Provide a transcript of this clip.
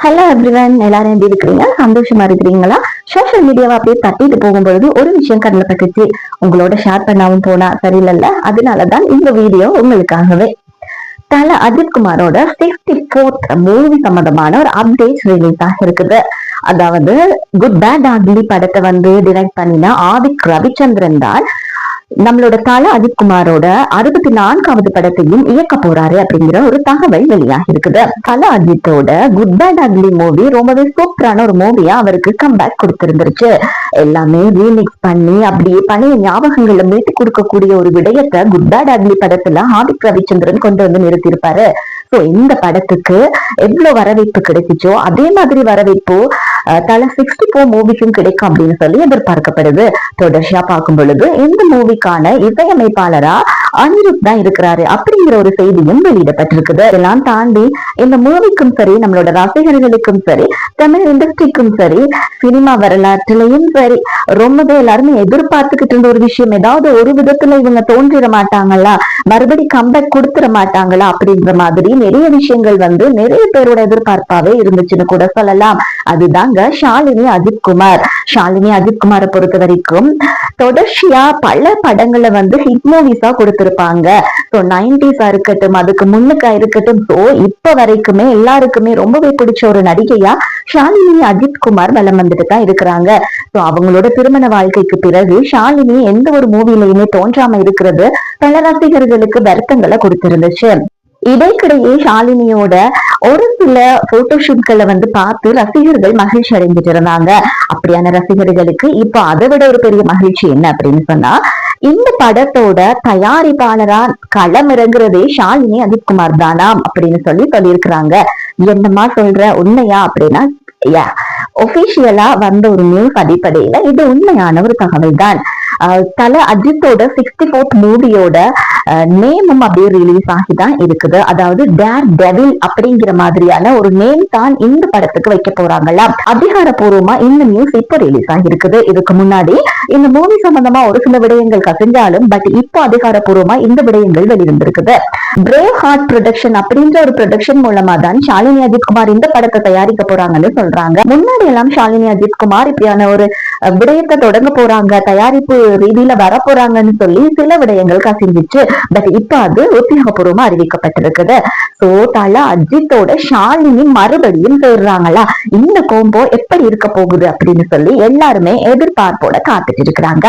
Hello everyone, எல்லாரும் எப்படி இருக்கிறீங்க? சந்தோஷமா இருக்கிறீங்களா? சோசியல் மீடியாவை அப்படியே தட்டிட்டு போகும்பொழுது ஒரு விஷயம் கண்ணில் பட்டுச்சு. உங்களோட ஷேர் பண்ணாவும் போனா சரியில்லைல்ல, அதனாலதான் இந்த வீடியோ உங்களுக்காகவே. தல அஜித் குமாரோட 64th மூவி சம்பந்தமான ஒரு அப்டேட் ரிலீஸ் ஆக இருக்குது. அதாவது குட் பேட் அக்லி படத்தை வந்து டிரெக்ட் பண்ணின ஆதிக் ரவிச்சந்திரன் தான் நம்மளோட தல அஜித்குமாரோட 64வது படத்தையும் இயக்க போறாரு அப்படிங்கிற ஒரு தகவல் வெளியாகி இருக்குது. தல அஜித்தோட குட் பேட் அக்லி மூவி ரொம்பவே சூப்பரான ஒரு மூவியா அவருக்கு கம்பேக் கொடுத்திருந்துருச்சு. எல்லாமே ரீமிக்ஸ் பண்ணி அப்படியே பழைய ஞாபகங்களை மீட்டு கொடுக்கக்கூடிய ஒரு விடயத்தை குட் பேட் அக்லி படத்துல ஆதிக் ரவிச்சந்திரன் கொண்டு வந்து நிறுத்தியிருப்பாரு. சோ இந்த படத்துக்கு எவ்வளவு வரவேற்பு கிடைச்சிச்சோ அதே மாதிரி வரவேற்பு தல 64 மூவிக்கும் கிடைக்கும் அப்படின்னு சொல்லி எதிர்பார்க்கப்படுது. தொடர்ச்சியா பார்க்கும் பொழுது இந்த மூவிக்கான இசையமைப்பாளரா அனிருத் தான் இருக்கிறாரு அப்படிங்கிற ஒரு செய்தியும் வெளியிடப்பட்டிருக்குது. இதெல்லாம் தாண்டி இந்த மூவிக்கும் சரி, நம்மளோட ரசிகர்களுக்கும் சரி, தமிழ் இண்டஸ்ட்ரிக்கும் சரி, சினிமா வரலாற்றிலையும் சரி, ரொம்பவே எல்லாருமே எதிர்பார்த்துக்கிட்டு இருந்த ஒரு விஷயம். ஏதாவது ஒரு விதத்துல இவங்க தோன்றிட மாட்டாங்களா, மறுபடி கம்பேக் கொடுத்துட மாட்டாங்களா அப்படின்ற மாதிரி நிறைய விஷயங்கள் வந்து நிறைய பேரோட எதிர்பார்ப்பாவே இருந்துச்சுன்னு கூட சொல்லலாம். அதுதாங்க ஷாலினி அஜித்குமார். ஷாலினி அஜித்குமாரை பொறுத்த வரைக்கும் தொடர்ச்சியா பல படங்களை வந்து ஹிட் மூவிஸா கொடுத்திருப்பாங்க. ஸோ 90s இருக்கட்டும், அதுக்கு முன்னுக்கா இருக்கட்டும், ஸோ இப்ப வரைக்குமே எல்லாருக்குமே ரொம்பவே பிடிச்ச ஒரு நடிகையா ஷாலினி அஜித்குமார் வலம் வந்துட்டு தான் இருக்கிறாங்க. ஸோ அவங்களோட திருமண வாழ்க்கைக்கு பிறகு ஷாலினி எந்த ஒரு மூவிலையுமே தோன்றாம இருக்கிறது பல ரசிகர்களுக்கு வருத்தங்களை கொடுத்திருந்துச்சு. இடைக்கிடையே ஷாலினியோட ஒரு சில போட்டோஷூட்களை வந்து பார்த்து ரசிகர்கள் மகிழ்ச்சி அடைஞ்சிட்டு இருந்தாங்க. அப்படியான ரசிகர்களுக்கு இப்ப அதை விட ஒரு பெரிய மகிழ்ச்சி என்ன அப்படின்னு சொன்னா, இந்த படத்தோட தயாரிப்பாளரா களம் இறங்குறதே ஷாலினி அஜித்குமார் தானாம் அப்படின்னு சொல்லியிருக்கிறாங்க. என்னமா சொல்ற, உண்மையா அப்படின்னா ஒபிஷியலா வந்த ஒரு நியூஸ் அடிப்படையில இது உண்மையான ஒரு தகவல் தான். தல அஜித்தோட 64th மூவியோட நேமும் அப்படியே ரிலீஸ் ஆகிதான் இருக்குது. அதாவது டேர் டெவில் அப்படிங்கிற மாதிரியான ஒரு நேம் தான் இந்த படத்துக்கு வைக்க போறாங்களா. அதிகாரப்பூர்வமா இந்த நியூஸ் இப்ப ரிலீஸ் ஆகி இருக்குது. இதுக்கு முன்னாடி இந்த மூவி சம்பந்தமா ஒரு சில விடயங்கள் கசிஞ்சாலும் பட் இப்போ அதிகாரப்பூர்வமா இந்த விடயங்கள் வெளிவந்திருக்குது. பிரேவ் ஹார்ட் ப்ரொடக்ஷன் அப்படின்ற ஒரு ப்ரொடக்ஷன் மூலமா தான் ஷாலினி அஜித்குமார் இந்த படத்தை தயாரிக்க போறாங்கன்னு சொல்றாங்க. முன்னாடி எல்லாம் ஷாலினி அஜித்குமார் இப்படியான ஒரு விடயத்தை தொடங்க போறாங்க, தயாரிப்பு ரீதியில வர போறாங்கன்னு சொல்லி சில விடயங்கள் கசிஞ்சிச்சு. பட் இப்ப அது உத்தியோகபூர்வமா அறிவிக்கப்பட்டிருக்குது. சோ தல அஜித்தோட ஷாலினி மறுபடியும் சேர்றாங்களா, இந்த கோம்போ எப்படி இருக்க போகுது அப்படின்னு சொல்லி எல்லாருமே எதிர்பார்ப்போட காத்துட்டு இருக்கிறாங்க.